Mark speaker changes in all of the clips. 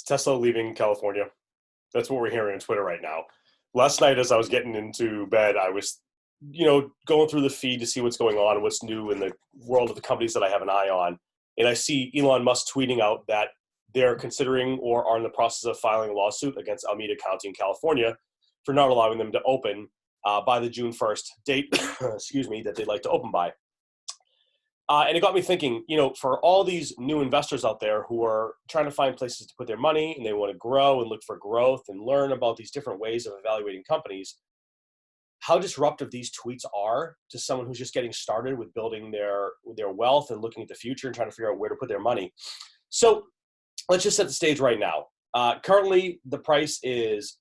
Speaker 1: Is Tesla leaving California? That's what we're hearing on Twitter right now. Last night, as I was getting into bed, I was, going through the feed to see what's going on and what's new in the world of the companies that I have an eye on. And I see Elon Musk tweeting out that they're considering or are in the process of filing a lawsuit against Alameda County in California for not allowing them to open by the June 1st date, excuse me, that they'd like to open by. And it got me thinking, for all these new investors out there who are trying to find places to put their money and they want to grow and look for growth and learn about these different ways of evaluating companies, how disruptive these tweets are to someone who's just getting started with building their wealth and looking at the future and trying to figure out where to put their money. So let's just set the stage right now. Currently, the price is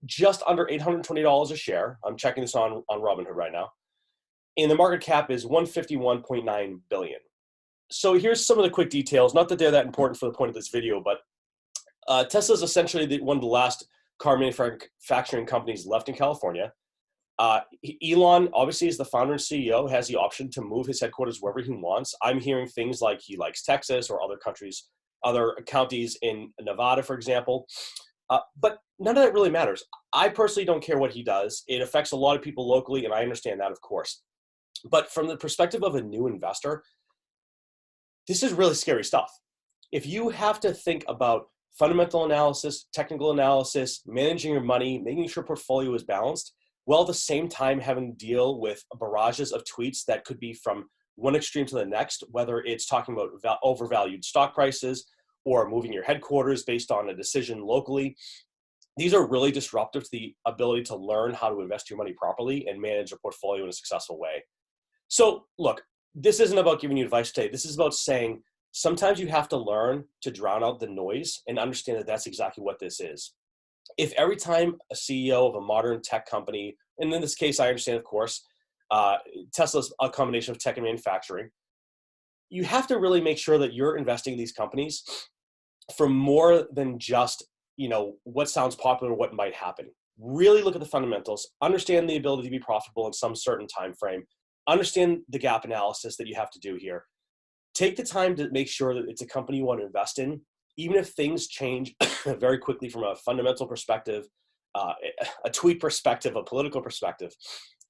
Speaker 1: just under $820 a share. I'm checking this on Robinhood right now. And the market cap is $151.9 billion. So here's some of the quick details. Not that they're that important for the point of this video, but Tesla is essentially one of the last car manufacturing companies left in California. Elon, obviously, is the founder and CEO, has the option to move his headquarters wherever he wants. I'm hearing things like he likes Texas or other counties in Nevada, for example. But none of that really matters. I personally don't care what he does. It affects a lot of people locally, and I understand that, of course. But from the perspective of a new investor, this is really scary stuff. If you have to think about fundamental analysis, technical analysis, managing your money, making sure portfolio is balanced, while at the same time having to deal with barrages of tweets that could be from one extreme to the next, whether it's talking about overvalued stock prices or moving your headquarters based on a decision locally, these are really disruptive to the ability to learn how to invest your money properly and manage a portfolio in a successful way. So look, this isn't about giving you advice today. This is about saying sometimes you have to learn to drown out the noise and understand that that's exactly what this is. If every time a CEO of a modern tech company, and in this case, I understand, of course, Tesla's a combination of tech and manufacturing, you have to really make sure that you're investing in these companies for more than just, what sounds popular or what might happen. Really look at the fundamentals, understand the ability to be profitable in some certain time frame, understand the gap analysis that you have to do here. Take the time to make sure that it's a company you want to invest in, even if things change very quickly from a fundamental perspective, a tweet perspective, a political perspective.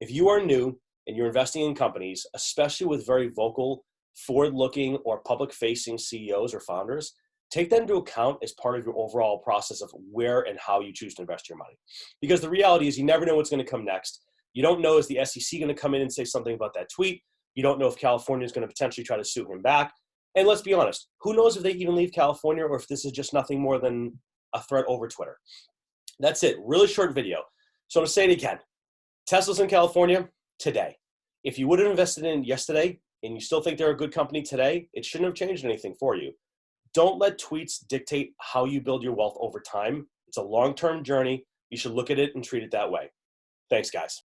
Speaker 1: If you are new and you're investing in companies, especially with very vocal, forward-looking or public-facing CEOs or founders, take that into account as part of your overall process of where and how you choose to invest your money. Because the reality is you never know what's going to come next. You don't know, is the SEC going to come in and say something about that tweet? You don't know if California is going to potentially try to sue him back. And let's be honest, who knows if they even leave California or if this is just nothing more than a threat over Twitter. That's it. Really short video. So I'm going to say it again. Tesla's in California today. If you would have invested in yesterday and you still think they're a good company today, it shouldn't have changed anything for you. Don't let tweets dictate how you build your wealth over time. It's a long-term journey. You should look at it and treat it that way. Thanks, guys.